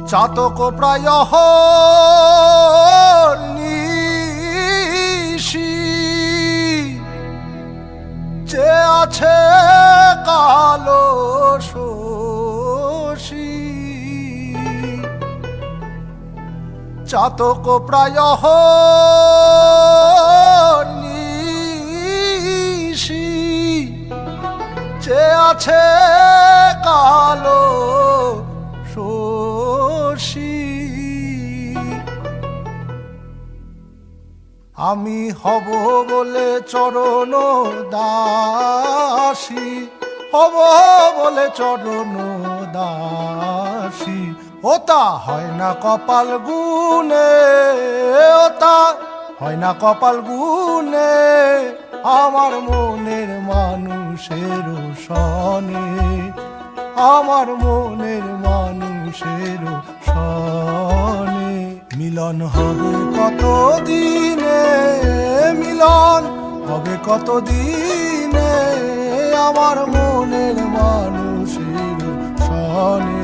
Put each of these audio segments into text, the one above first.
চাতক প্রায় নিশি যে আছে কালো শশী চাতক প্রায় নিশি যে আছে কালো শশী আমি হব বলে চরণ দাসী হব বলে চরণ দাসী ওতা হয় না কপাল গুনে ওতা হয় না কপাল গুনে আমার মনের মানুষের সনে আমার মনের মানুষের সনে মিলন হবে কত দিনে মিলন হবে কত দিনে আমার মনের মানুষের সনে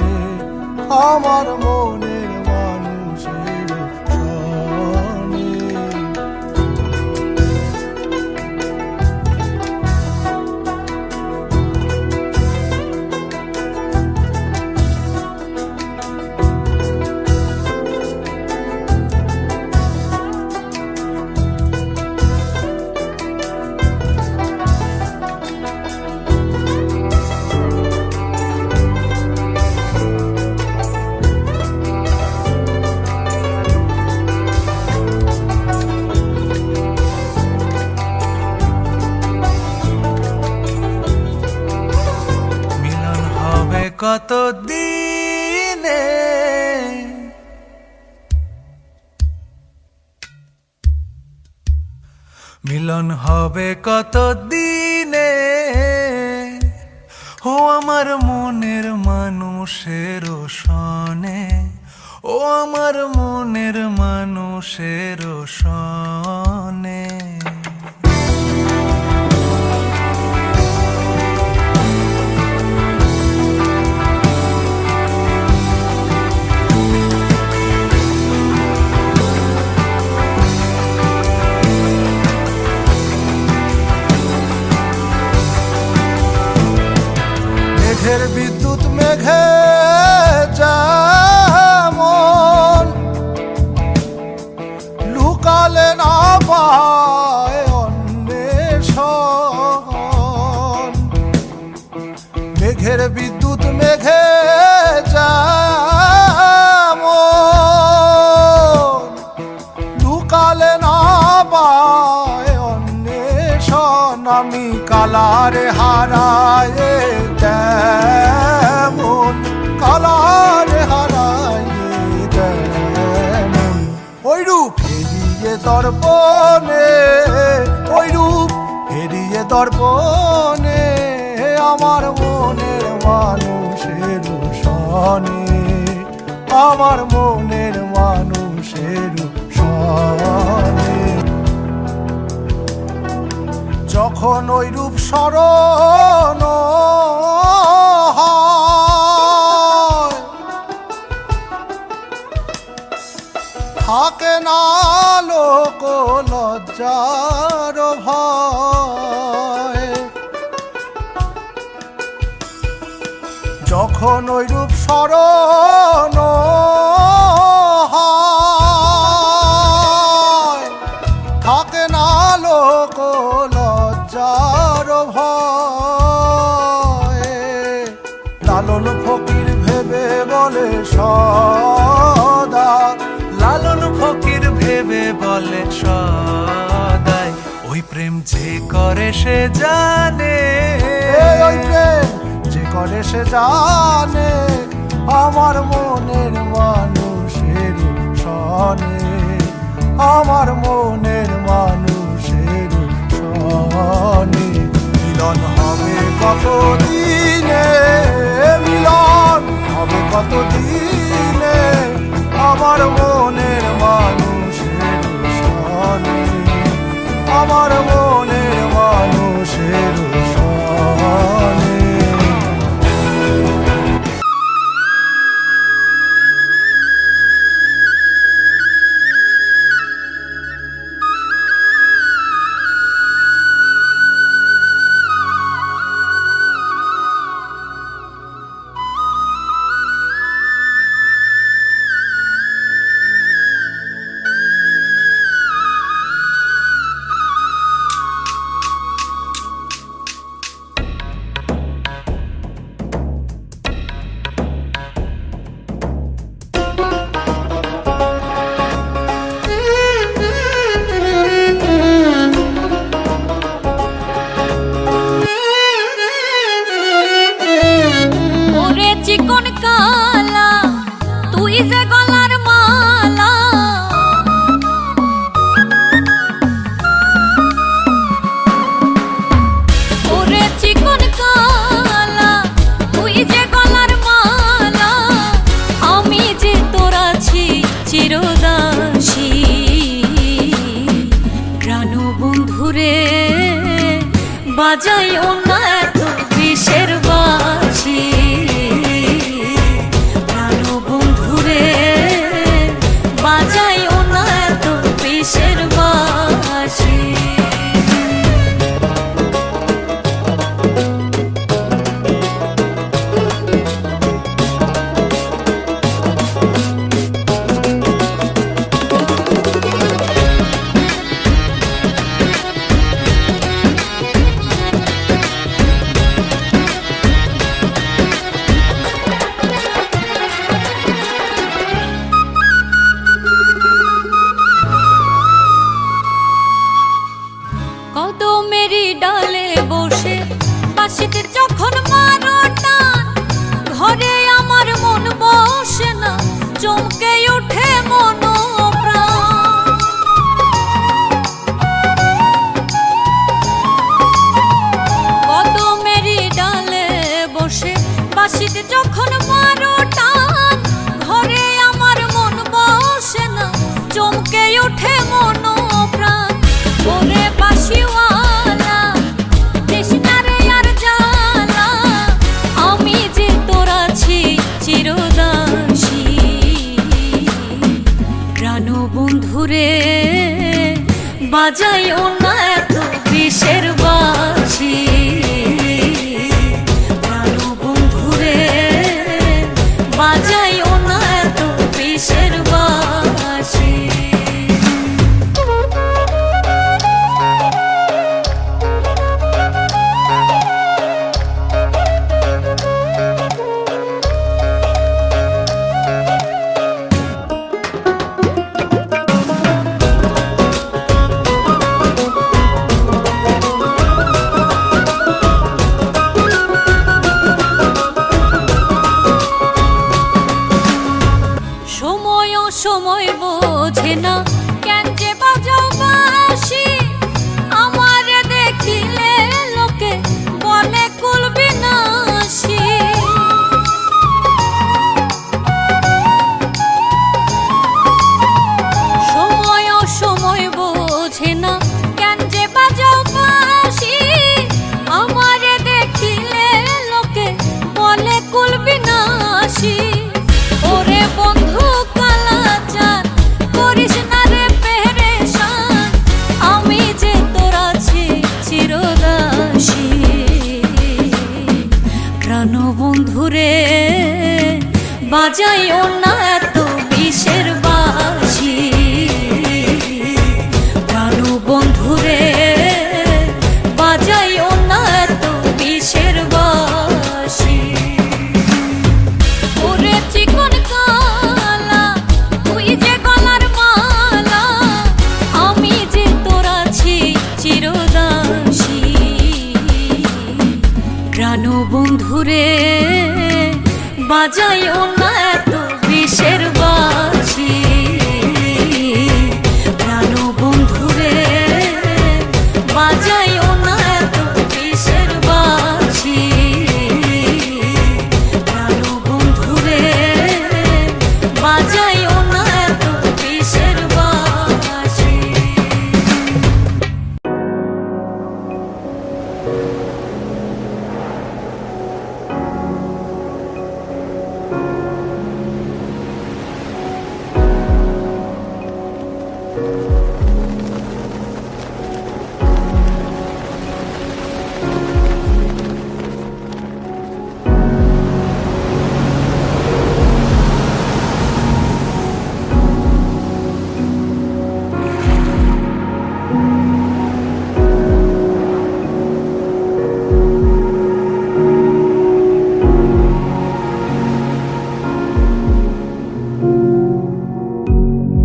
আমার মনের মানুষের সনে কত দিনে মিলন হবে কত দিনে ও আমার মনের মানুষের সনে ও আমার মনের মানুষের সনে মেঘের বিদ্যুৎ মেঘে যেমন লুকালে না পায় অন্বেষণ মেঘের বিদ্যুৎ মেঘে যেমন লুকালে না পায় অন্বেষণ আমি কালারে হারায় তেমন কালারে হারায় তেমন ওই রূপ হেরিয়ে দর্পণে ওই রূপ হেরিয়ে দর্পণে আমার মনের মানুষের সনে আমার মনের মানুষের সনে যখন ওই রূপ স্মরণ হয় থাকে না লোক লজ্জার ভয় যখন ওই রূপ স্মরণ হয় থাকে না লোক লজ্জার ভয় লালন ফকির ভেবে বলে সদা লালন ফকির ভেবে বলে সদাই ওই প্রেম যে করে সে জানে ওই প্রেম যে করে সে জানে আমার মনের মানুষের সনে আমার মনের মানুষের সনে মিলন হবে কত দিনে মিলন হবে কত দিনে আমার মনের মানুষের সনে আমার মনের মানুষের সনে যে গলার মালা, ওরে চিকন কালা, তুই যে গলার মালা, আমি যে তোর আছি চিরদাসী। প্রাণ বন্ধুরে বাজাইও না এত বিষের বাঁশি, প্রাণ বন্ধুরে বাজাইও না এত বিষের বাঁশি। কদমেরই ডালে বসে বাঁশিতে যখন মারো টান, ঘরে আমার মন বসে না, চমকে ওঠে মন প্রাণ। কদমেরই ডালে বসে বাঁশিতে যখন মারো টান, ঘরে আমার মন বসে না, চমকে ওঠে মন প্রাণ। ওরে বাঁশিওয়ালা তৃষ্ণারে আর জ্বালা, আমি যে তোর আছি চিরদাসী। প্রাণ বন্ধুরে বাজাইও না এত বিষের বাঁশি, প্রাণ বন্ধুরে বাজাইও না এত বিষের বাঁশি। সময় বোঝে না কেন যে বাজাও বাঁশি, আমারে দেখিলে লোকে বলে কুল বিনাশী। সময় বোঝে না কেন যে বাজাও বাঁশি, আমারে দেখিলে লোকে বলে কুল বিনাশী। ওরে বন্ধু কালাচার করিস না রে পেরেশান, আমি যে তোর আছি চিরদাসী। প্রাণ বন্ধুরে বাজাইও না এত বিষের বাঁশি, প্রাণ বন্ধুরে বাজাইও না এত বিষের বাঁশি। ওরে চিকন কালা, তুই যে গলার মালা, আমি যে তোর আছি চিরদাসী। প্রাণ বন্ধুরে বাজাইও না এত বিষের বাঁশি, প্রাণ বন্ধুরে বাজাইও না এত বিষের বাঁশি, প্রাণ বন্ধুরে বাজাইও না এত বিষের বাঁশি।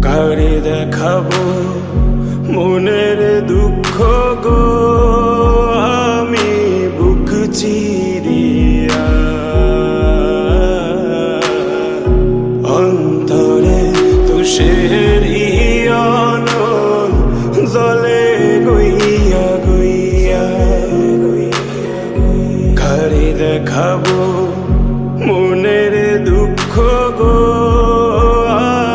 কারে দেখাবো মনের দুঃখ গো, আমি বুক চিরিয়া অন্তর তুষেরি অনল জলে গইয়া গইয়া ঘরে দেখাবো মনের দুঃখ গো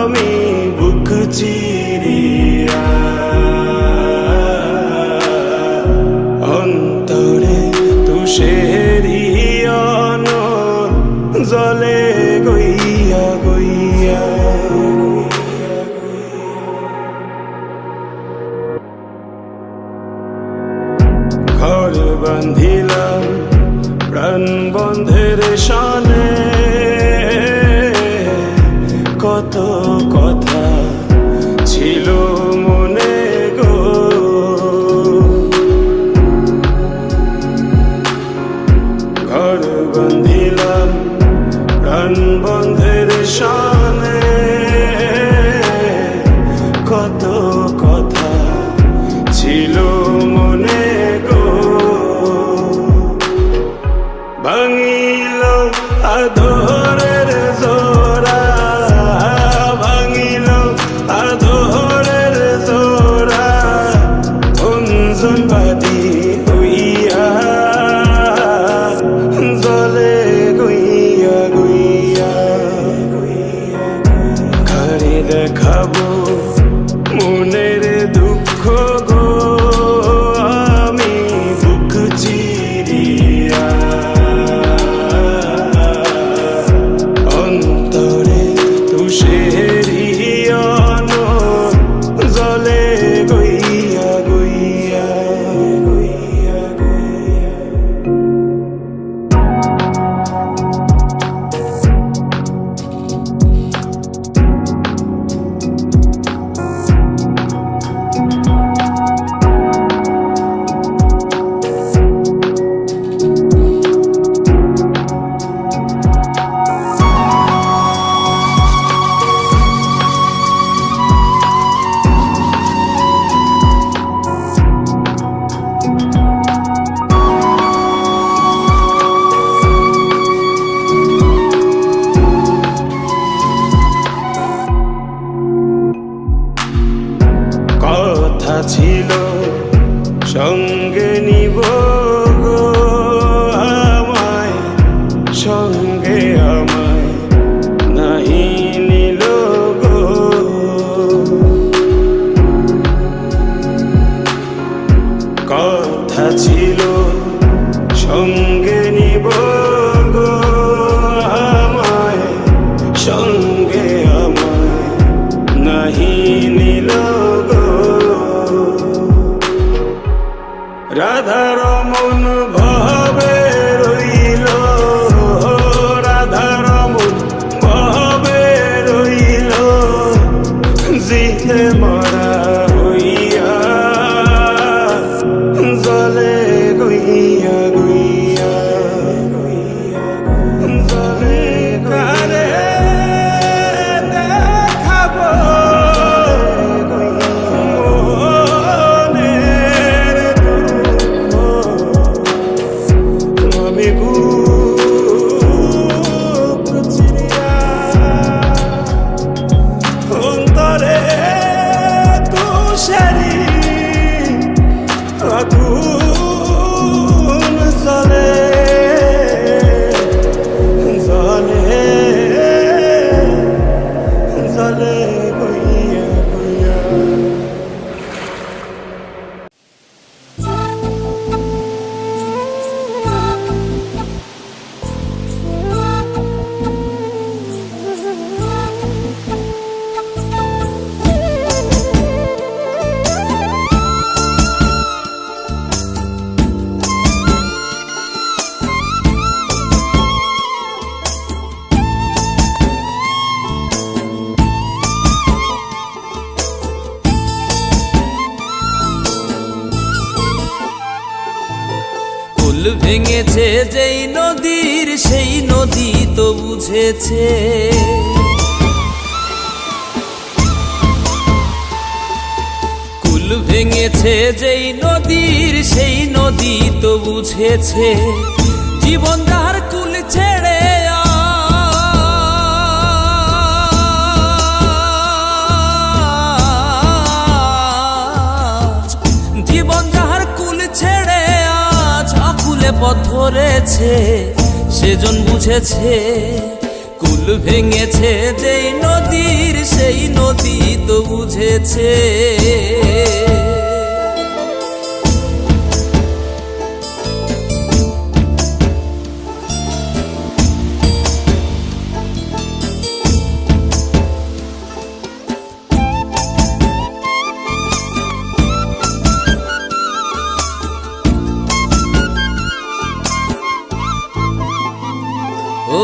আমি বুক চিরিয়া অন্তরে তুষেরি অনল জলে গইয়া গইয়া ঘর বান্ধিলাম প্রাণ বন্ধের শানে কত কথা ছিল মনে গো ঘর বান্ধিলাম প্রাণ বন্ধের শানে কত কথা ছিল মনে গো ভাঙিল আদরের জোড়া ভাঙিল আদরের জোড়া অঞ্জন বাদী হইয়া জলে গইয়া গইয়া ঘরে দেখাবো মনের দুঃখ গো আমি বুক চিরিয়া অন্তরে তুষেরি অনল জলে গইয়া গইয়া গইয়া গইয়া কথা ছিল সঙ্গে নিব গো আমায় সঙ্গে আমায় নাহি নিল গো কথা ছিল সঙ্গে নিব গো আমায় সঙ্গে আমায় নাহি নিল গো রাধার মন ভাবে রইল রাধার মন ভাবে রইল জিতে মরা হইয়া জলে গইয়া গইয়া জলে কারে দেখাবো মনের দুঃখ আমি বুক চিরিয়া অন্তরে তুষারি আগুন জলে জলে জলে গইয়া গইয়া কুল ভেঙেছে যেই নদীর সেই নদী তো বুঝেছে কুল ভেঙেছে যেই নদীর সেই নদী তো বুঝেছে জীবন যার কুল ছেড়ে পথ ধরেছে সেজন বুঝেছে কুল ভেঙেছে যেই নদীর সেই নদী তো বুঝেছে ও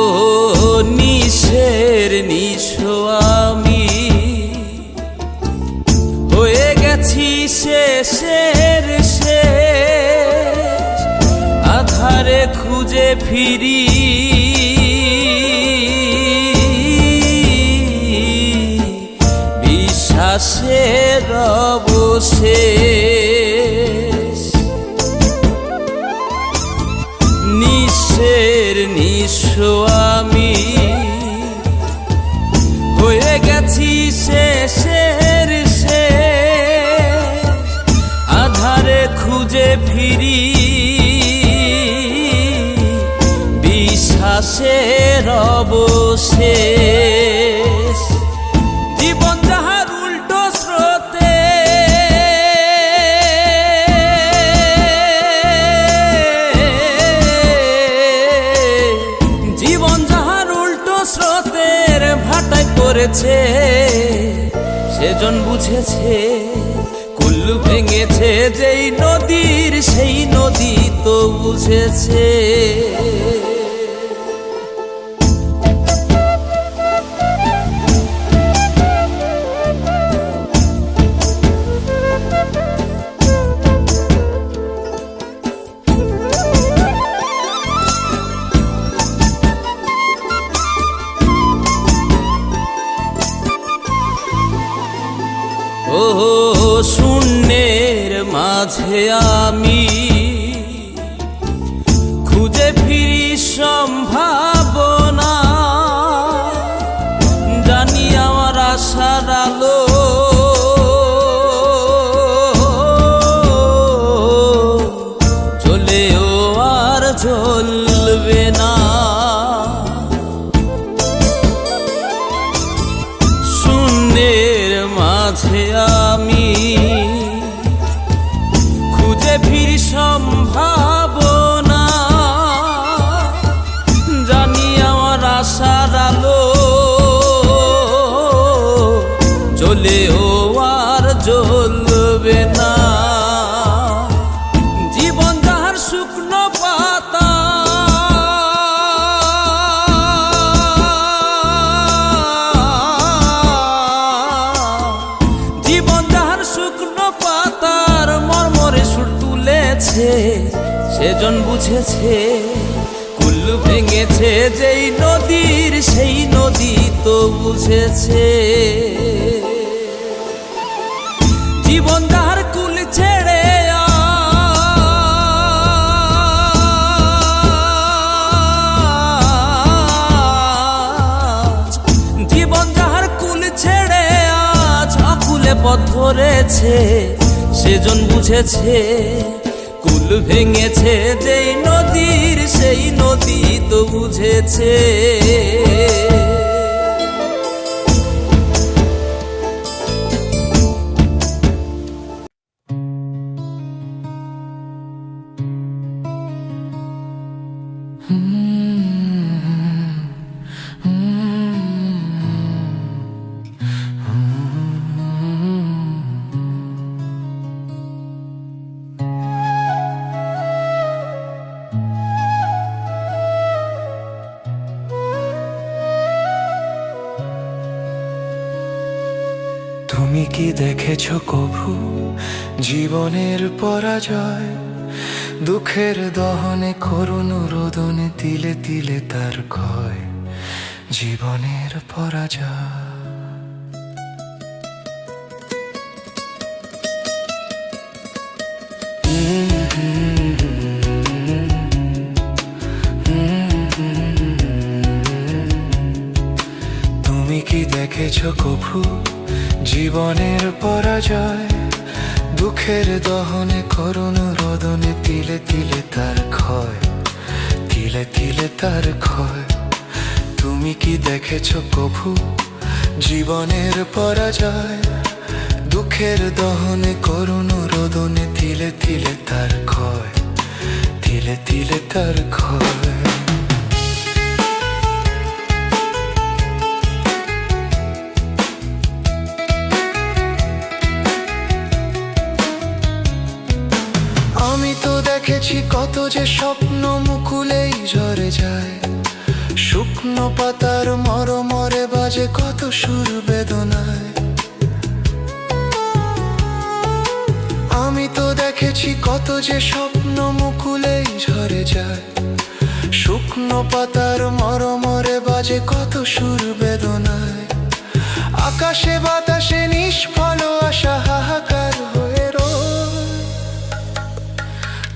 নিশের নিশো আমি হয়ে গেছি শেষের শেষ আধারে খুঁজে ফিরি বিশ্বাসের অবশেষ নিশের নিশো আমি হয়ে গেছি শেষের শেষ আধারে খুঁজে ফিরি বিশ্বাসের অবশেষ জীবন যাহার উল্টো স্রোতে জীবন যাহার উল্টো স্রোতের ভাটায় পড়েছে সেজন বুঝেছে কুল ভেঙেছে যেই নদীর সেই নদী তো বুঝেছে ও শূন্যের মাঝে আমি খুঁজে ফিরি সম্ভাবনা জানি আমার আশার আলো চলেও আর জ্বলবে না শূন্যের মাঝে আমি খুঁজে ফিরি সম্ভাবনা জানি আমার আশার আলো চলেও আর জ্বলবে না জীবন যাহার শুকনো পাতা জীবন যাহার শুকনো পাতার মর্মরে সুর তুলেছে সেজন বুঝেছে কুল ভেঙেছে যেই নদীর সেই নদী তো বুঝেছে জীবন যাহার কুল ছেড়ে আজ জীবন যাহার কুল ছেড়ে আজ আকুলে পথ ধরেছে সেজন বুঝেছে কুল ভেঙেছে যেই নদীর সেই নদী তো বুঝেছে তুমি কি দেখেছো কভু জীবনের পরাজয় দুঃখের দহনে করুণ রোদনে তিলে তিলে তার ক্ষয় জীবনের পরাজয় তুমি কি দেখেছো কভু জীবনের পরাজয় দুঃখের দহনে করুণ রোদনে তিলে তিলে তার ক্ষয়, তিলে তিলে তার ক্ষয়। তুমি কি দেখেছ কভু জীবনের পরাজয়? দুঃখের দহনে করুণ রোদনে তিলে তিলে তার ক্ষয়, তিলে তিলে তার ক্ষয়। আমি তো দেখেছি কত যে স্বপ্ন মুকুলেই ঝরে যায়, শুকনো পাতার মরমরে বাজে কত সুর বেদনায়। আমি তো দেখেছি কত যে স্বপ্ন মুকুলেই ঝরে যায়, শুকনো পাতার মরমরে বাজে কত সুর বেদনায়। আকাশে বাতাসে নিষ্ফল আশা হাহাকার হয়ে রয়,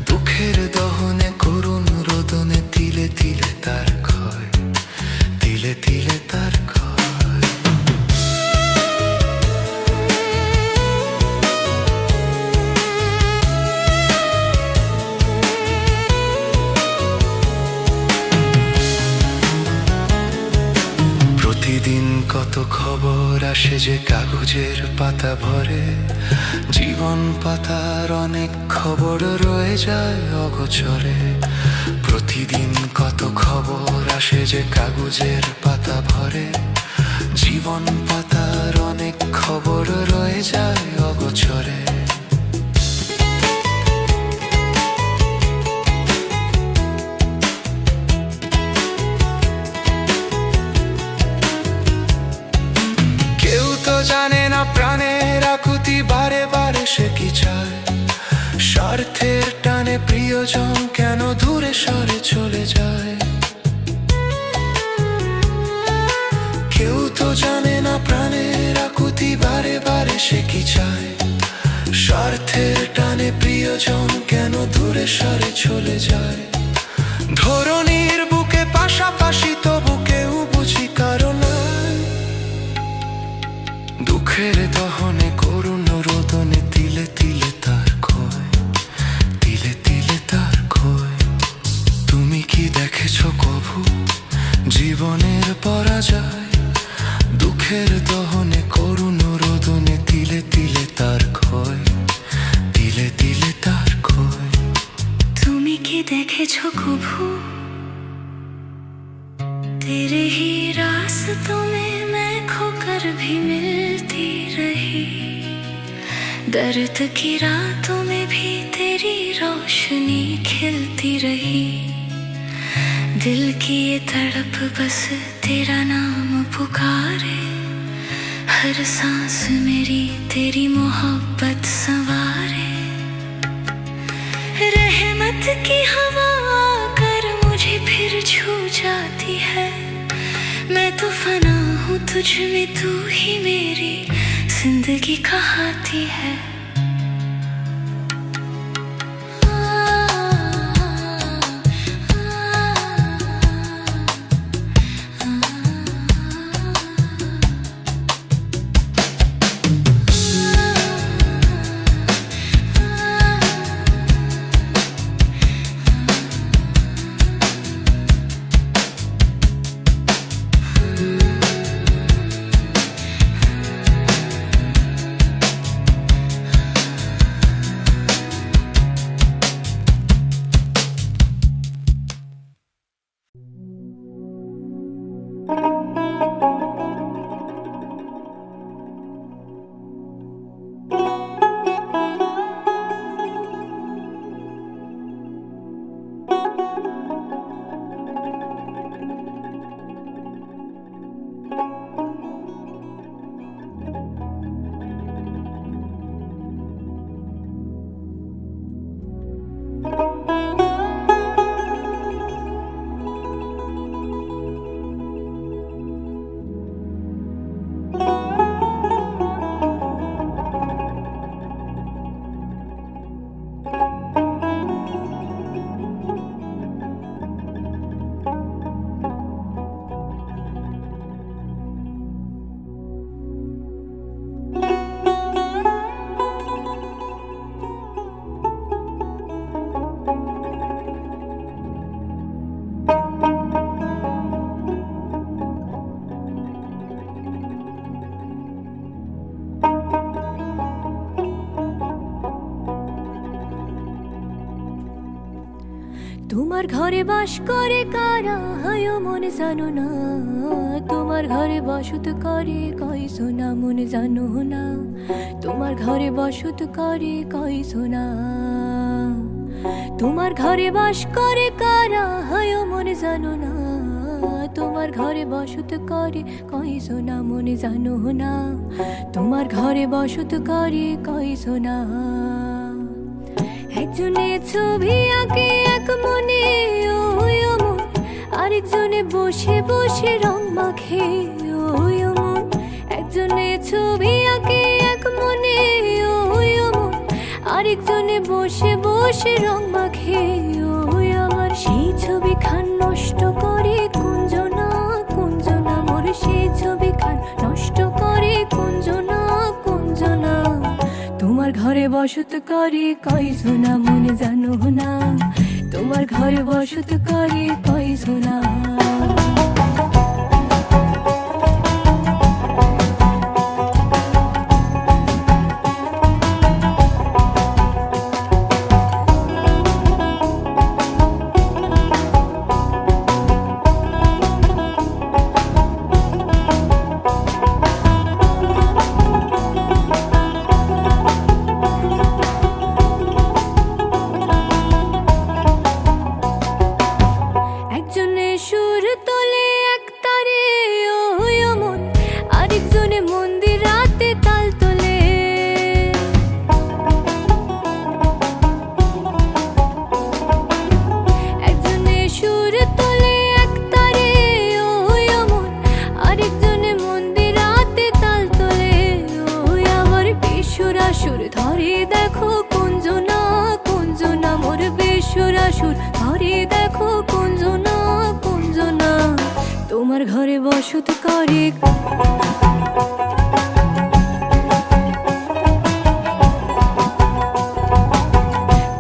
দুঃখের দহনে করুণ রোদনে তিলে তিলে তার ক্ষয়, তিলে তিলে তার ক্ষয়। প্রতিদিন কত খবর আসে যে কাগজের পাতা ভরে, জীবন পাতার অনেক খবর রয়ে যায় অগোচরে। প্রতিদিন কত খবর আসে যে কাগজের পাতা ভরে, জীবন পাতার অনেক খবর রয়ে যায় অগোচরে। জানে না প্রাণের আকুতি বারে বারে সে কি চায়, স্বার্থের টানে প্রিয়জন কেন দূরে সরে চলে যায়। কেউ তো জানে না প্রাণের আকুতি বারে বারে সে কি চায়, স্বার্থের টানে প্রিয়জন কেন দূরে সরে চলে যায়। ধরনীর বুকে পাশাপাশি তবু কেউ বুঝি কারণ দুঃখের দহনে করুণ রোদনে তিলে তিলে তার ক্ষয়, তিলে তিলে তার ক্ষয়। তুমি কি দেখেছ কভু জীবনের পরাজয়? দুঃখের দহনে করুণ রোদনে তিলে তিলে তার ক্ষয়, তিলে তিলে তার ক্ষয়। তুমি কি দেখেছ কভু तेरे ही रास्तों में मैं खोकर भी मिलती रही, दर्द की रातों में भी तेरी रोशनी खिलती रही। दिल की ये तड़प बस तेरा नाम पुकारे, हर सांस मेरी तेरी मोहब्बत संवारे। रहमत की हवा आकर मुझे फिर छू जाती है, मैं तो फना हूँ तुझ में, तू ही मेरी जिंदगी कहाती है। তোমার ঘরে বাস করে কারা হয় মনে জানো না, তোমার ঘরে বসত করে কই সোনা মনে জানো না, তোমার ঘরে বসত করে কই সোনা। তোমার ঘরে বাস করে কারা হয় মনে জানো না, তোমার ঘরে বসত করে কই সোনা মনে জানো না, তোমার ঘরে বসত করে কই সোনা। একজনে ছবি আঁকে এক মনে ওই মন, আরেকজনে বসে বসে রং মাখে ওই মন। একজনে ছবি আঁকে এক মনে ওই মন, আরেকজনে বসে বসে রং মাখে ওই আমার। সেই ছবি খান নষ্ট করে কুঞ্জনা কুঞ্জনা মোর, সেই ছবি খান নষ্ট করে কুঞ্জনা কুঞ্জনা। তোমার ঘরে বসত করে কই সোনা মনে জানো না, তোমার ঘরে বসত করে কই সোনা। একজনে সুর তোলে এক তারে ওই মন, আরেকজনে মন্দির রাতে তাল তোলে। একজনে সুর তোলে এক তারে ওই মন, আরেকজনে মন্দির রাতে তাল তোলে ওই আমার। বেসুরা সুর ধরে দেখো কুঞ্জনা কুঞ্জনা মোর, বেসুরা সুর ধরে দেখো কুঞ্জনা কুঞ্জনা। তোমার ঘরে বসত করে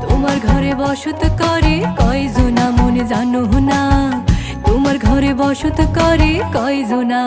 তোমার ঘরে বসত করে কয় জোনা মনে জানো না, তোমার ঘরে বসত করে কয় জোনা।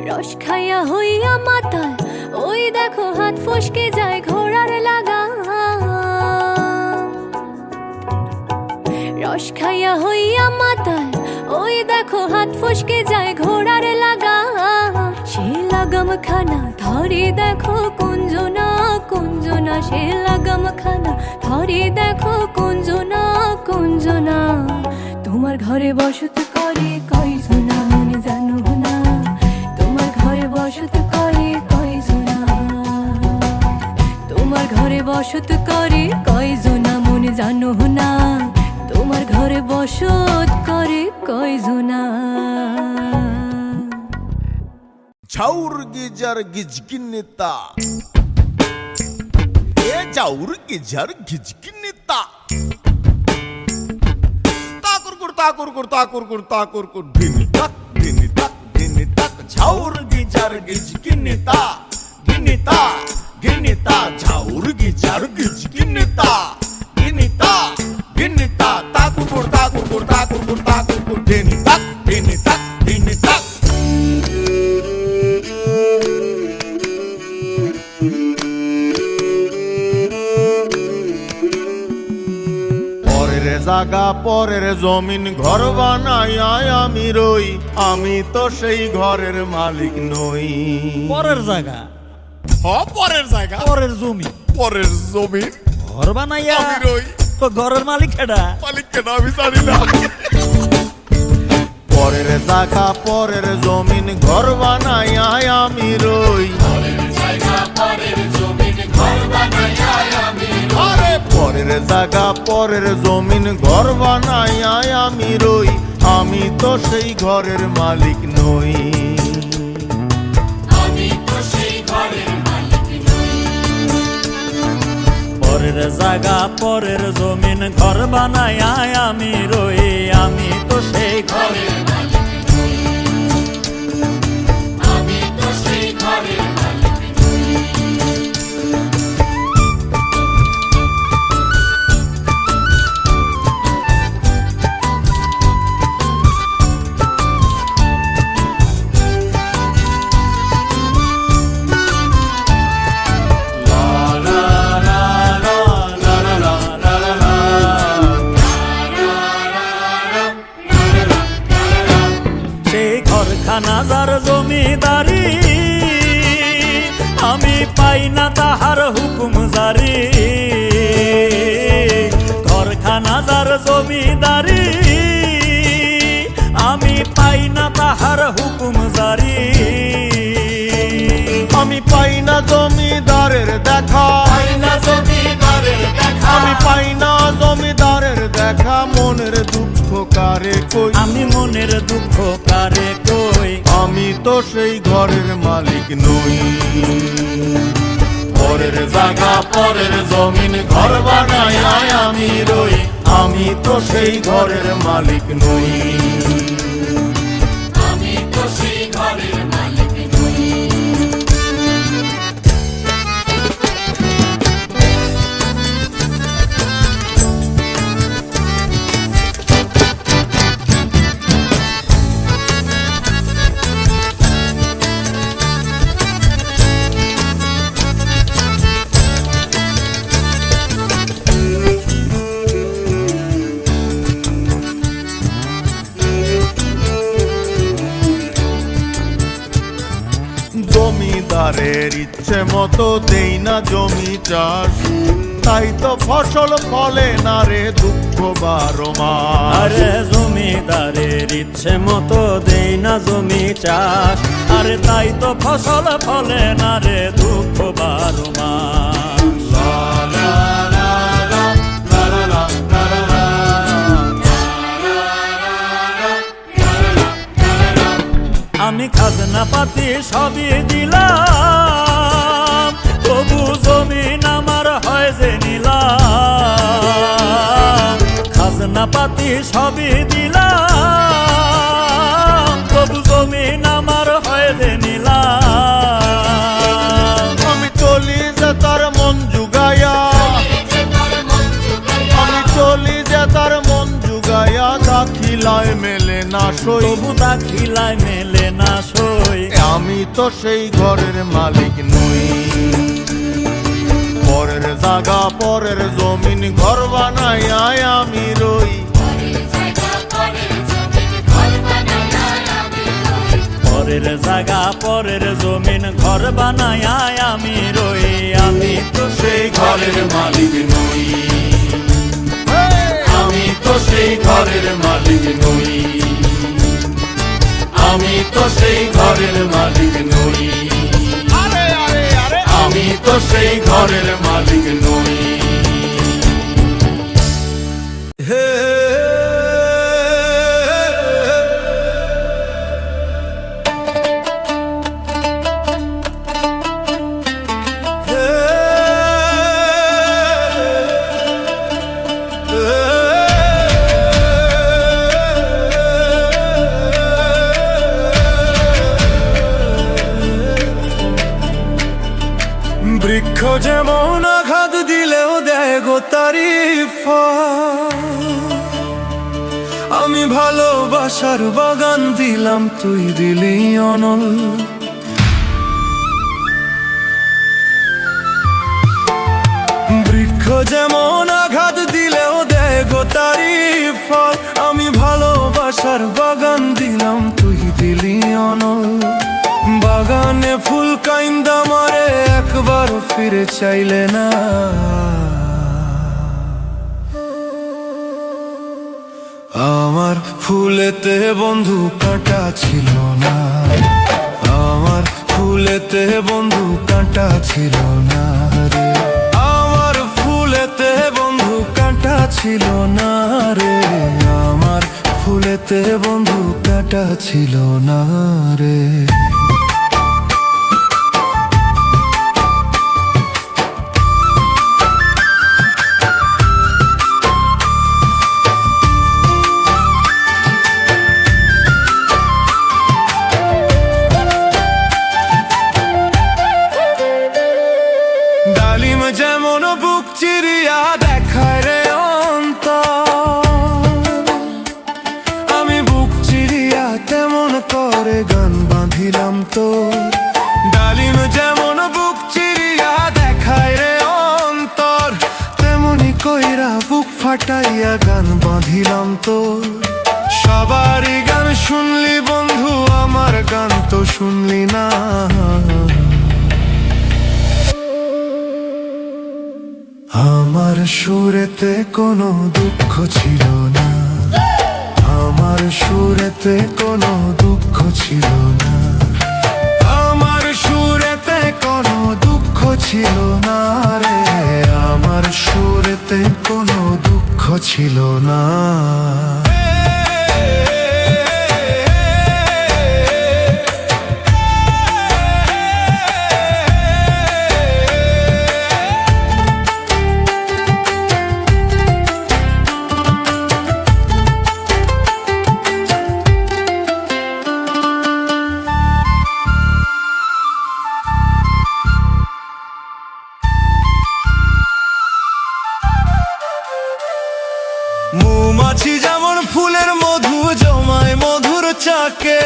রস খাইয়া হইয়া মাতাল ওই দেখো হাত ফসকে যায় ঘোড়ার লাগাম। রস খাইয়া হইয়া মাতাল ওই দেখো হাত ফসকে যায় ঘোড়ার লাগাম। সে লাগাম খানা ধরে দেখো কুঞ্জনা কুঞ্জনা, সে লাগাম খানা ধরে দেখো কুঞ্জনা কুঞ্জনা। তোমার ঘরে বসত করে কই সোনা মনে জানো না, তোমার ঘরে বসত করে কই জোনা। তোমার ঘরে বসত করে কই জোনা মনে জানো না, তোমার ঘরে বসত করে কই জোনা। ঝাউর গিজার গিজগিন্নিতা, এ ঝাউর গিজার গিজগিন্নিতা। তাকুর কুর তাকুর কুর তাকুর কুর তাকুর কুর ধিনি তাক ধিনি তাক ধিনি তাক। ঝাউর গিজার গিজগিন্নিতা গিন্নিতা গিন্নিতা, ঝাউর গিজার গিজগিন্নিতা গিন্নিতা গিন্নিতা। তাকুর কুর তাকুর কুর তাকুর কুর তাকুর কুর ধিনি তাক ধিনি তাক ধিনি তাক। পরের জাগা পরের জমিন ঘর বানাইয়া আমি রই, আমি তো সেই ঘরের মালিক নই। পরের জায়গা, পরের জায়গা পরের জমি, পরের জমিন ঘর বানাইয়া আমি রই, তো ঘরের মালিক কেডা? মালিক কেন আমি জানি না। পরের জায়গা পরের জমিন ঘর বানাইয়া আমি রই, আরে পরের জায়গা পরের জমিন ঘর বানাইয়া আমি রই, আমি তো সেই ঘরের মালিক নই। পরের ঘরের জায়গা পরের জমিন ঘর বানায় আমি রই আমি তো সেই ঘরের খানাজার জমিদারি আমি পাই না তাহার হুকুম জারি ঘর খানাজার জমিদারি আমি পাই না তাহার হুকুম জারি আমি পাই না জমিদারের দেখা, আমি পাই না জমিদারের দেখা, মনের দুঃখ কারে কই, আমি মনের দুঃখ কারে কই, আমি তো সেই ঘরের মালিক নই। পরের জায়গা পরের জমিন ঘর বানায় আমি রই, আমি তো সেই ঘরের মালিক নই। আমি তো সেই ঘরের মালিক নই। জমিদারের ইচ্ছে মতো দেই না জমি চাষ, তাই তো ফসল ফলে না রে দুঃখ 12 মাস। আরে জমিদারের ইচ্ছে মতো দেই না জমি চাষ, আরে তাই তো ফসল ফলে না রে দুঃখ 12 মাস। আমি খাজনা পাতি সবই দিলাম, তবু জমিন আমার হয় যে নিলাম। খাজনা পাতি সবই দিলাম, তবু জমিন আমার হয় যে নিলাম। আমি চলি যে তার মন জুগায়া, আমি চলি যে তার মন জুগায়া, দাখিলায় মেলে না সই, তবু দাখিলায় মেলে না সই, আমি তো সেই ঘরের মালিক নই। পরের জায়গা পরের জমিন ঘর বানাই আমি রই, পরের জায়গা পরের জমিন ঘর বানায় আমি রই, আমি তো সেই ঘরের মালিক নই। আমি তো সেই ঘরের মালিক নই, আমি তো সেই ঘরের মালিক নই, আমি তো সেই ঘরের মালিক নই। বৃক্ষ যেমন আঘাত দিলেও দেয় গো তারি ফল, আমি ভালোবাসার বাগান দিলাম, তুই দিলি অনল। বৃক্ষ যেমন আঘাত দিলেও দেয় গো তারি ফল, আমি ভালোবাসার বাগান দিলাম, তুই দিলি অনল। বাগানে ফুল কাইন্দা মারে একবার ফিরে চাইলে না, আমার ফুলেতে বন্ধু কাঁটা ছিল না, আমার ফুলেতে বন্ধু কাঁটা ছিল না রে, আমার ফুলেতে বন্ধু কাঁটা ছিল না রে, আমার ফুলেতে বন্ধু কাঁটা ছিল না রে। করে গান বাঁধিলাম তোর। ডালিম যেমন বুক চিরিয়া দেখায় রে অন্তর, তেমনি কইরা বুক ফাটাইয়া গান বাঁধিলাম তোর। সবারই গান শুনলি বন্ধু, আমার গান তো শুনলি না। আমার সুরেতে কোনো দুঃখ ছিল না, আমার সুরেতে কোনো দুঃখ ছিল না, আমার সুরেতে কোনো দুঃখ ছিল না রে, আমার সুরেতে কোনো দুঃখ ছিল না। মৌমাছি যেমন ফুলের মধু জমায় মধুর চাকে,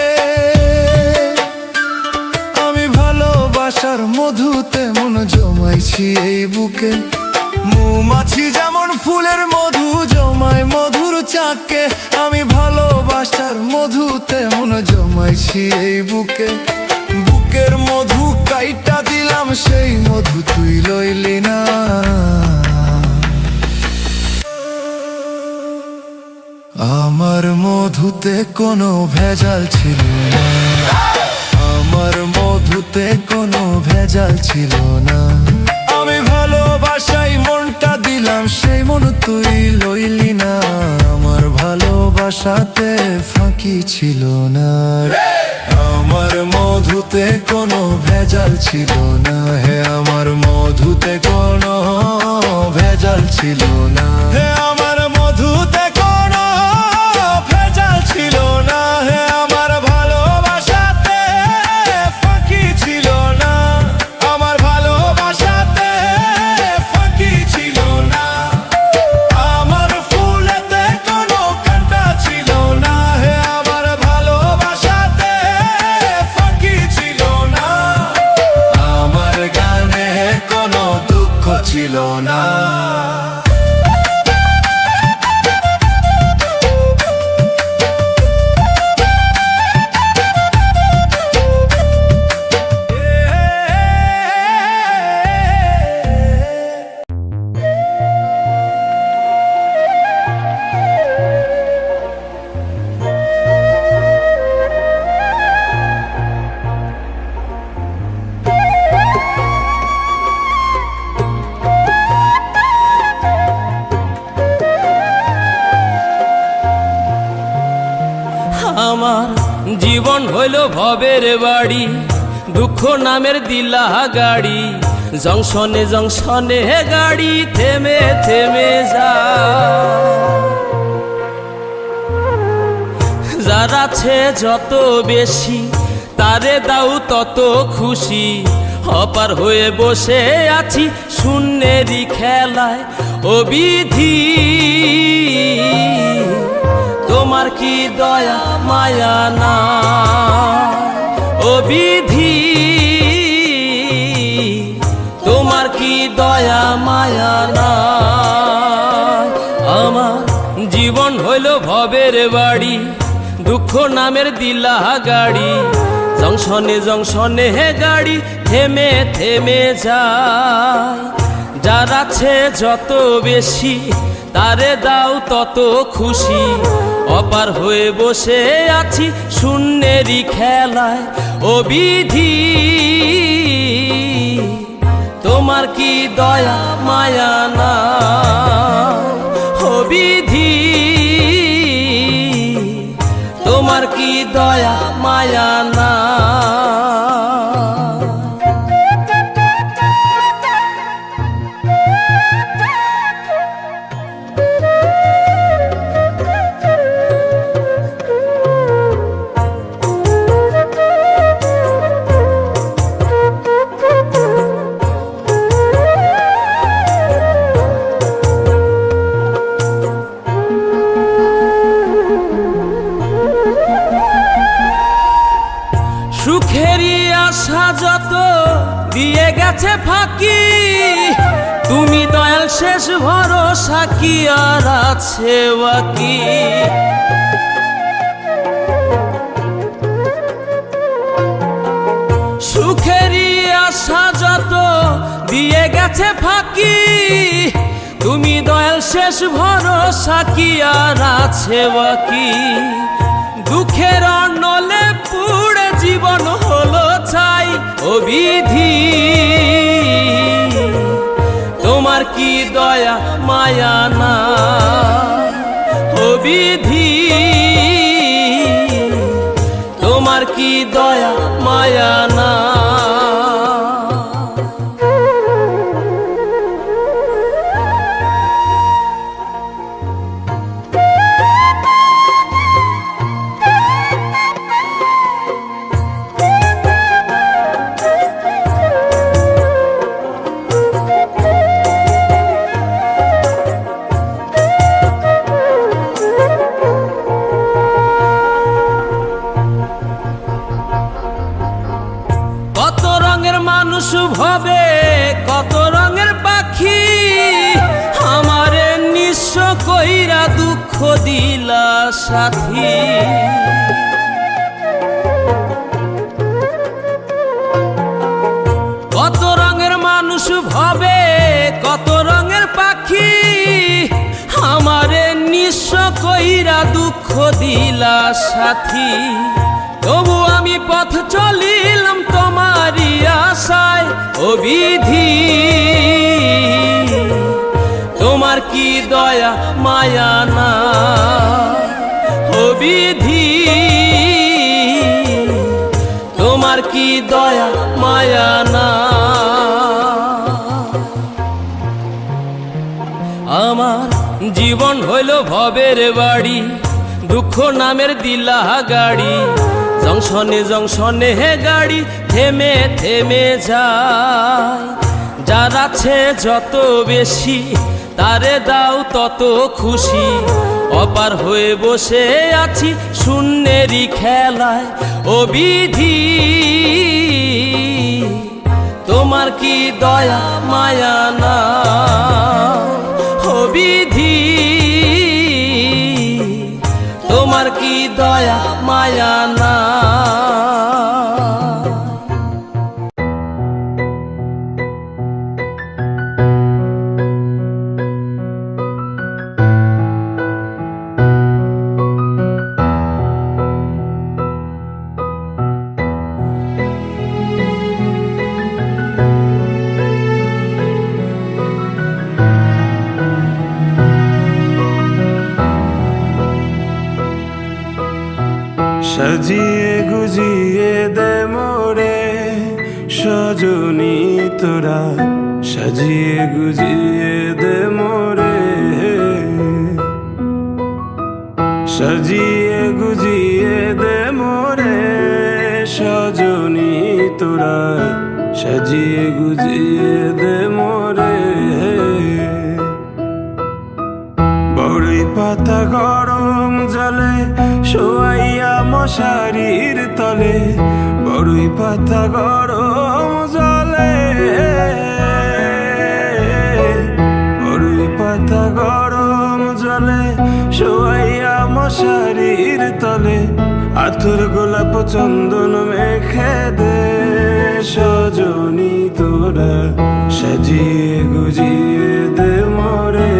আমি ভালোবাসার মধু তেমন জমাইছি এই বুকে। মৌমাছি যেমন ফুলের মধু জমায় মধুর চাকে, আমি ভালোবাসার মধু তেমন জমাইছি এই বুকে। বুকের মধু কাইটা দিলাম, সেই মধু তুই লইলি না। আমার মধুতে কোনো ভেজাল ছিল না, আমার মধুতে কোনো ভেজাল ছিল না। আমি ভালোবাসাই মনটা দিলাম, সেই মন তুই লইলি না। আমার ভালোবাসাতে ফাঁকি ছিল না, আমার মধুতে কোনো ভেজাল ছিল না। হে আমার মধুতে কোনো ভেজাল ছিল না, হে আমার মধুতে কোনো ভেজাল ছিল না। হে আমার ভালোবাসাতে ফাঁকি ছিল না, আমার ভালোবাসাতে ফাঁকি ছিল না। আমার ফুলেতে কোনো কাঁটা ছিল না, হে আমার ভালোবাসাতে ফাঁকি ছিল না। আমার গানে কোনো দুঃখ ছিল না। আমার জীবন হইল ভবের বাড়ি, দুঃখ নামের দিলা গাড়ি। জংশনে জংশনে গাড়ি থেমে থেমে যায়। যার আছে যত বেশি, তারে দাও তত খুশি। অপার হয়ে বসে আছি শূন্যেরই খেলায়, ও বিধি তোমার কি দয়া মায়া না, ও বিধি তোমার কি দয়া মায়া না। আমার জীবন হইল ভবের বাড়ি, দুঃখ নামের দিলা গাড়ি। জংশনে জংশনে গাড়ি থেমে থেমে যায়। যার আছে যত বেশি, তারে দাও তত খুশি। অপার হয়ে বসে আছি শূন্যেরই খেলায়, ও বিধি তোমার কি দয়া মায়া না, ও বিধি তোমার কি দয়া মায়া না। সুখেরই আশা যত দিয়ে গেছে ফাঁকি, তুমি দয়াল শেষ ভরসা কি আর আছে বাকি। সুখেরই আশা যত দিয়ে গেছে ফাঁকি, তুমি দয়াল শেষ ভরসা কি আর আছে বাকি। দুঃখের অনলে পুড়ে জীবন হলো ছাই, ও বিধি তোমার কি দয়া মায়া না, ও বিধি তোমার কি দয়া মায়া না। কত রঙের মানুষ ভবে কত রঙের পাখি, আমারে নিঃস্ব কইরা দুঃখ দিলা সাথী। কত রঙের মানুষ ভবে কত রঙের পাখি, আমারে নিঃস্ব কইরা দুঃখ দিলা সাথী। তবু আমি পথ চলিলাম তোমারই আশায়, ও বিধি তোমার কি দয়া মায়া না, ও বিধি তোমার কি দয়া মায়া না। আমার জীবন হইল ভবের বাড়ি, দুঃখ নামের দিলা গাড়ি। জংশনে জংশনে হে গাড়ি থেমে থেমে যায়, যার আছে যত বেশি তারে দাও তত খুশি। অপার হয়ে বসে আছি শূন্যেরই খেলায়, ও বিধি তোমার কি দয়া মায়া না, ও বিধি তোমার কি দয়া মায়া না। সাজিয়ে গুজিয়ে দে মোরে সজনী তোরা, সাজিয়ে গুজিয়ে দে মোরে, সাজিয়ে গুজিয়ে দে মোরে সজনী তোরা, সাজিয়ে গুজিয়ে দে মোরে। বড়ই পাতা গরম জলে শোয়াইয়া মশারির তলে, বড়ই পাতা গরম জলে, বড়ই পাতা গরম জলে শোয়াইয়া মশারির তলে। আতর গোলাপ চন্দন মেখে দে সজনী তোরা, সাজিয়ে গুজিয়ে দে মোরে,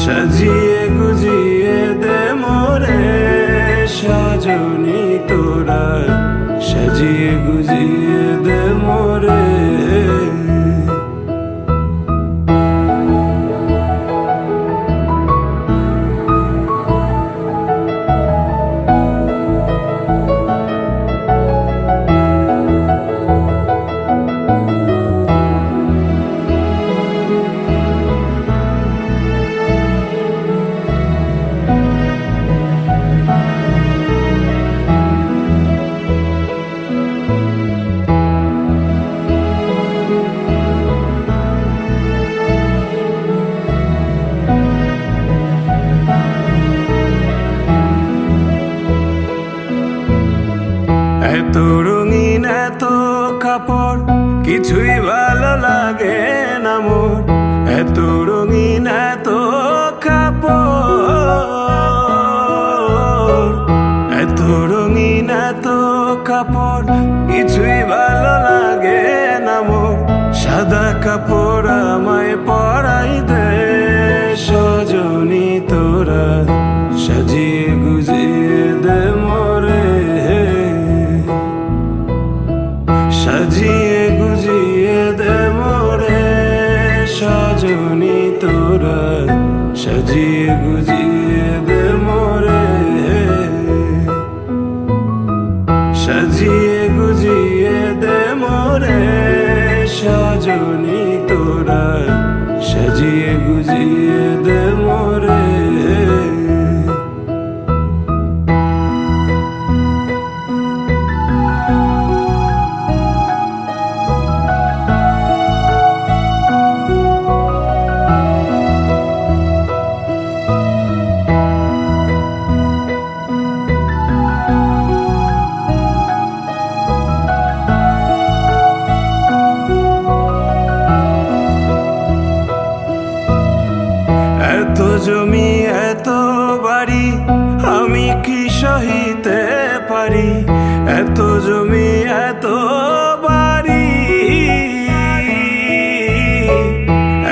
সাজিয়ে গুজিয়ে দে মোরে সজনী তোরা, সাজিয়ে গুজিয়ে দে মোরে। এত রঙিন এত কাপড় কিছুই ভালো লাগে না মোর, এত রঙিন এত কাপড়, এত রঙিন এত কাপড় কিছুই ভালো লাগে না মোর, সাদা কাপড় আমায় পরাই দে সজনী তোরা, সাজিয়ে গুজিয়ে দে মোরে, সাজিয়ে গুজিয়ে দে মোরে সজনী তোরা, সাজিয়ে গুজিয়ে দে মোরে, সাজিয়ে গুজিয়ে দে মোরে সজনী তোরা, সাজিয়ে গুজিয়ে দে মোরে। এত জমি এত বাড়ি আমি কি সহিতে পারি, এত জমি এত বাড়ি,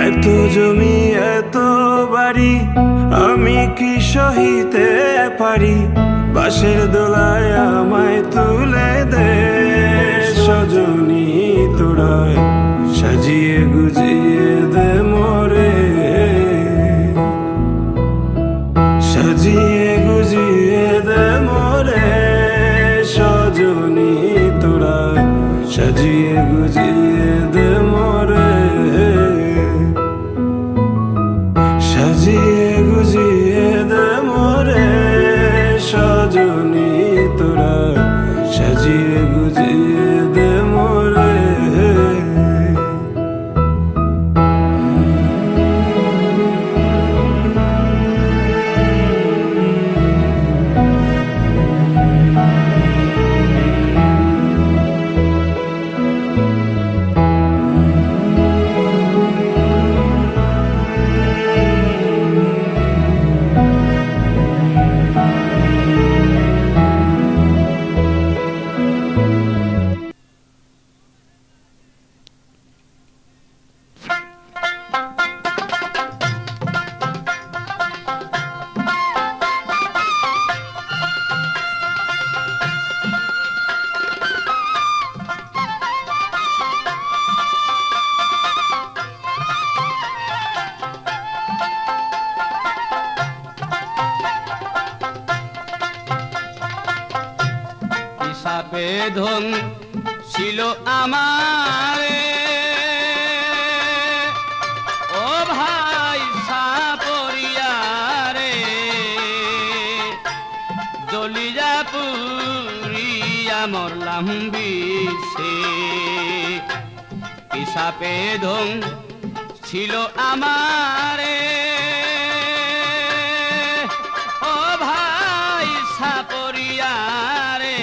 এত জমি এত বাড়ি আমি কি সহিতে পারি, বাঁশের দোলায় আমায় তুলে দে সজনী তোরা, সাজিয়ে গুজিয়ে দে মোরে, সাজিয়ে গুজিয়ে দে মোরে সজনী তোরা, সাজিয়ে গুজিয়ে দে মোরে, সাজিয়ে গুজিয়ে দে মোরে সজনী তোরা, সাজিয়ে গুজিয়ে দে মোরে। বেদন ছিল আমারে ও ভাই সাপরিয়ারে, জলিয়া পুরিয়া মরলাম বিষে, পিসাপে ধন ছিল আমারে ও ভাই সাপরিয়ারে,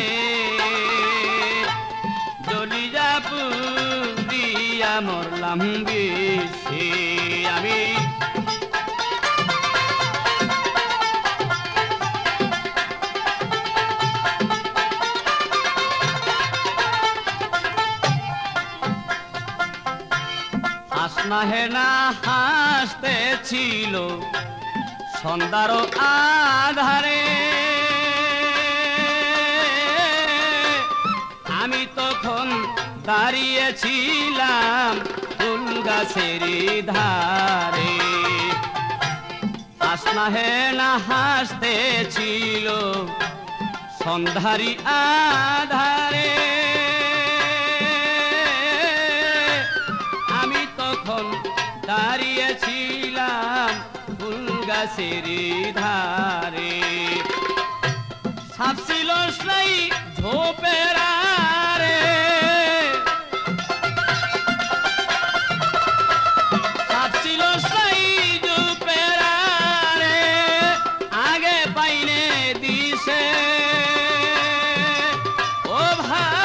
জলিয়া পুরিয়া মরলাম বিষে। আমি হাসনা হেনা হাসতে ছিল সন্ধ্যার আধারে, আমি তখন দাঁড়িয়েছিলাম ফুল গাছের ধারে, হাসনা হেনা হাসতে ছিল সন্ধ্যারি আধারে, তখন দাঁড়িয়েছিলাম ফুল গাছের ধারে, সাপ ছিল সেই ঝোপের আড়ে, সাপ ছিল সেই ঝোপের আড়ে, আগে পাইনে দিছে ও ভাই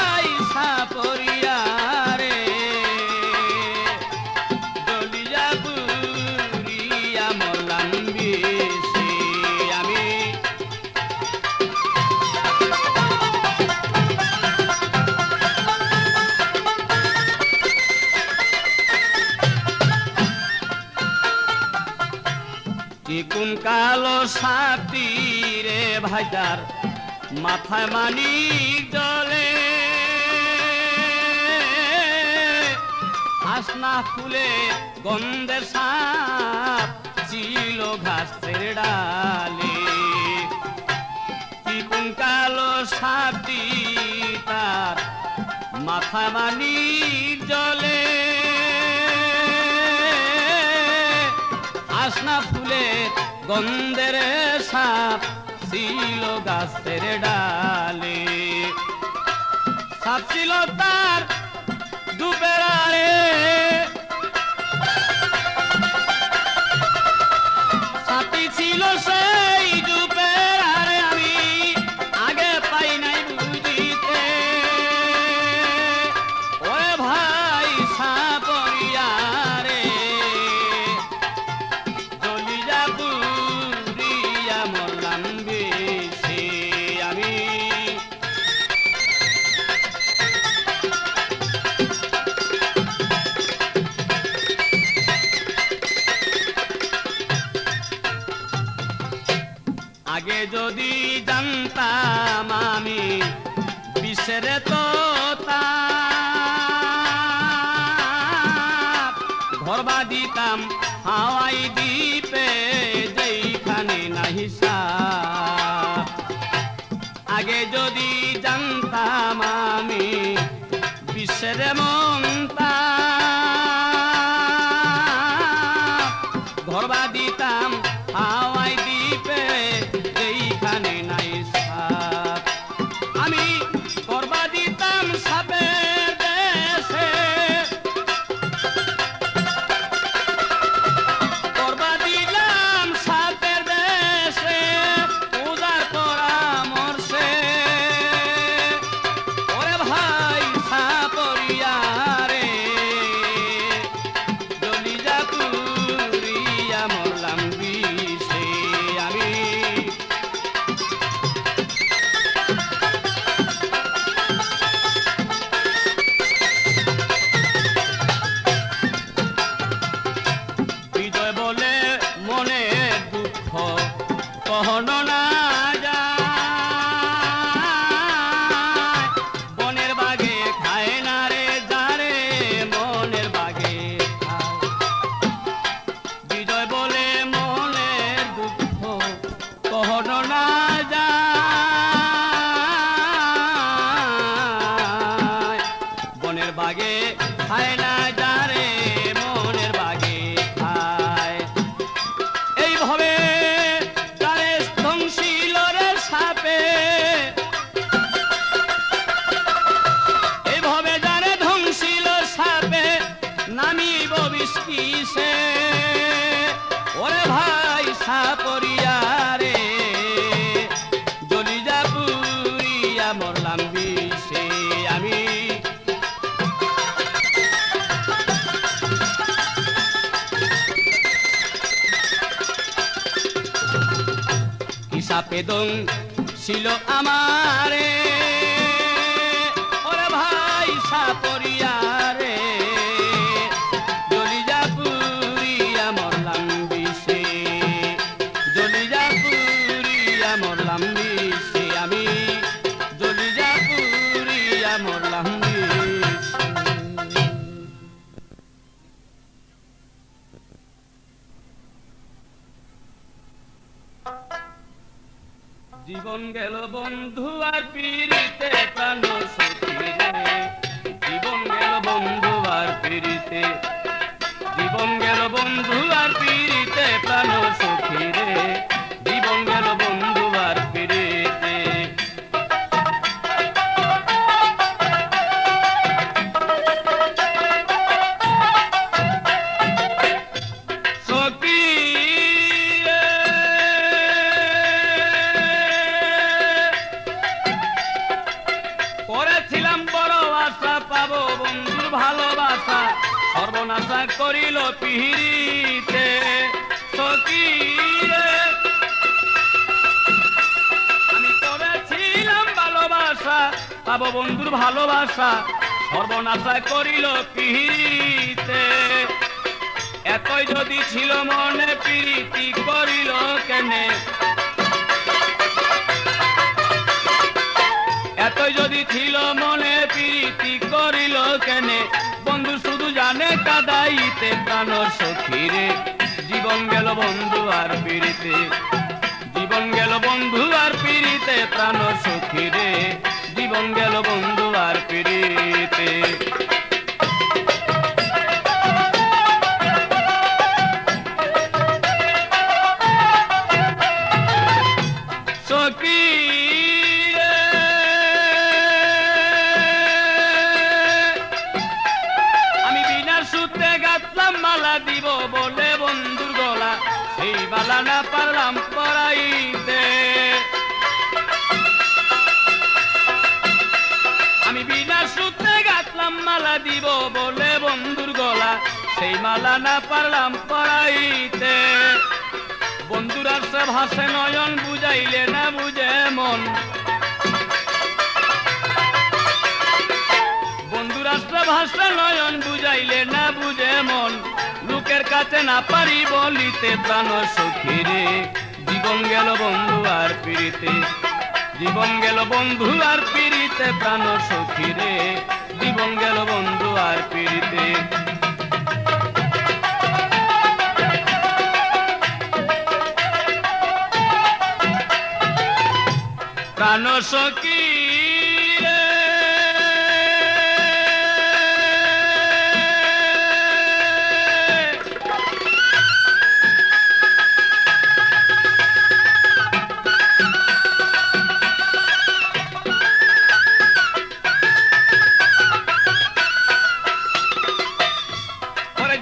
কালো সাপটি রে ভাই তার মাথায় মানিক জলে হাসনা ফুলে গন্ধের সাপ ছিল ঘাসের ডালে চিকুন কালো সাপটি তার মাথা মানিক জলে হাসনা ফুলে গন্ধের সাপ ছিল গাছের ডালে সাপ ছিল তার দুপেরারে সাথী ছিল সেই দুপেরারে আমি আগে পাই নাই বুঝিতে ওরে ভাই সাপরিয়ারে জলিয়া পুরিয়া মরলাম বেশি আমি আগে যদি জানতাম আমি বিষের তো ঘরবা দিতাম হাওয়াই দ্বীপে যেইখানে নাহি সাপ আগে যদি জানতাম আমি বিষের মনতা ঘরবা দিতাম হাওয়াই দ্বীপে যেইখানে নাই সাপ আমি করবা দিতাম সাপের দেশে করবা দিলাম সাপের দেশে পূজার পরামর্শে ওরে ভাই সাপরিয়ারে জলিয়া পুরিয়া মরলাম বিষে আমি বিজয় বলে মনে দুঃখ কহনো না যায় বনের বাগে খায় না রে যারে মনের বাগে খায় বিজয় বলে মনের দুঃখ কহনো না যায় বনের বাগে খায় না যারে মনের বাগে খায় এইভাবে তারে ধ্বংসিল রে সাপে এইভাবে যারে ধ্বংসিল সাপে নামিব বিষ্কিসে ওরে ভাই সাপরিয়ারে জলিয়া পুরিয়া মরলাম বিষে আমি সাপে দং ছিল আমারে ওরে ভাই সাপরিয়ারে জলিয়া পুরিয়া মরলাম বিষে জলিয়া পুরিয়া মরলাম বিষে আমি জলিয়া পুরিয়া মরলাম বিষে জীবন গেল বন্ধু আর পিরিতে প্রাণ সখী রে জীবন গেল বন্ধু আর পিরিতে জীবন গেল বন্ধু আর পিরিতে প্রাণ সখী রে জীবন গেল বন্ধু আর পিরিতে সখী করেছিলাম বড় আশা পাবো বন্ধুর ভালোবাসা সর্বনাশা করিল পিহিরিতে সখী আমি করেছিলাম ভালোবাসা পাবো বন্ধুর ভালোবাসা সর্বনাশা করিল পিহিরিতে এতই যদি ছিল মনে প্রীতি করিল কেনে, এতই যদি ছিল মনে প্রীতি করিল কেনে, বন্ধু শুধু জানে কাদাইতে প্রাণ সখী রে, জীবন গেল বন্ধু আর পিড়িতে, জীবন গেল বন্ধু আর পিড়িতে প্রাণ সখী রে, জীবন গেল বন্ধু আর পিড়িতে। সখী আমি বিনা সূত্রে গাঁথলাম মালা দিব বলে বন্ধুর গলা, সেই মালা না পারলাম পরাইতে। আমি বিনা সূত্রে গাঁথলাম মালা দিব বলে বন্ধুর গলা, সেই মালা না পারলাম পরাইতে। বন্ধুর আসে ভাসে নয়ন, বুঝাইলে না বুঝে মন, বন্ধুর আসে ভাসে নয়ন, বুঝাইলে না বুঝে মন, লোকের কাছে না পারি বলিতে প্রাণ সখী রে, জীবন গেল বন্ধু আর পিড়িতে, জীবন গেল বন্ধু আর পিড়িতে প্রাণ সখী রে, জীবন গেল বন্ধু আর পিড়িতে। প্রাণ সখী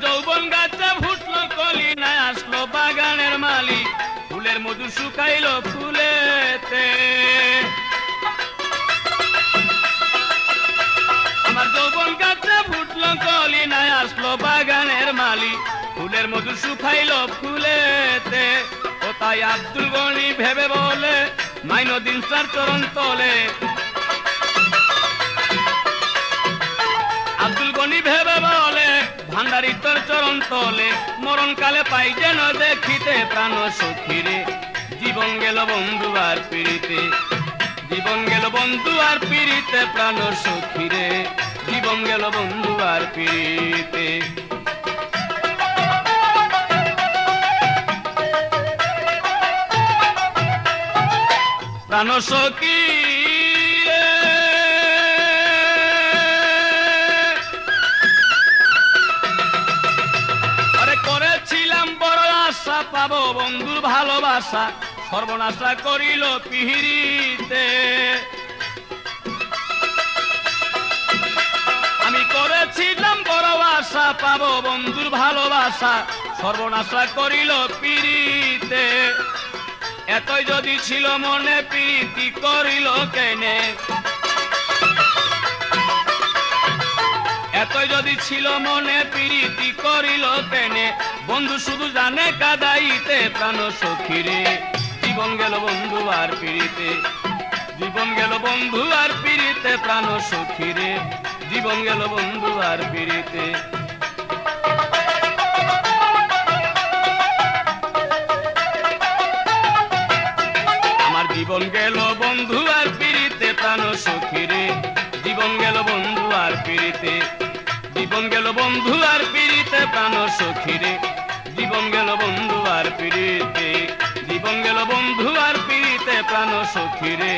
যৌবন গাছে ফুটলো কলি, না আসলো বাগানের মালি, ফুলের মধু শুকাইলো ফুলেতে। আমার যৌবন গাছে ফুটলো কলি, না আসলো বাগানের মালি, ফুলের মধু শুকাইলো ফুলেতে। ও তাই আব্দুল গনি ভেবে বলে, মাইনুদ্দিন স্যার চরণ তলে, আব্দুল গনি ভেবে বলে, ভান্ডারি তোর চরণ তলে, মরণ কালে পাই যেন দেখিতে প্রাণ সখী রে, জীবন গেল বন্ধু আর পিড়িতে, জীবন গেল বন্ধু আর পিড়িতে প্রাণ সখী রে, জীবন গেল বন্ধু আর পিড়িতে। প্রাণ সখী পাবো বন্ধুর ভালোবাসা, সর্বনাশা করিল পিহিরিতে। আমি করেছিলাম বড় আশা, পাবো বন্ধুর ভালোবাসা, সর্বনাশা করিল পিড়িতে। এতই যদি ছিল মনে প্রীতি করিল কেনে, এতই যদি ছিল মনে প্রীতি করিল কেনে, বন্ধু শুধু জানে কাদাইতে প্রাণ সখী রে, জীবন গেল বন্ধু আর পিড়িতে, জীবন গেল বন্ধু আর পিড়িতে প্রাণ সখী রে, জীবন গেল বন্ধু আর পিড়িতে। আমার জীবন গেল বন্ধু আর পিড়িতে প্রাণ সখী রে, জীবন গেল বন্ধু আর পিড়িতে, জীবন গেল বন্ধু আর পিড়িতে প্রাণ সখী রে, জীবন গেল বন্ধু আর পিড়িতে, জীবন গেল বন্ধু আর পিড়িতে প্রাণ সখী রে,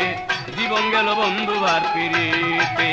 জীবন গেল বন্ধু আর পিড়িতে।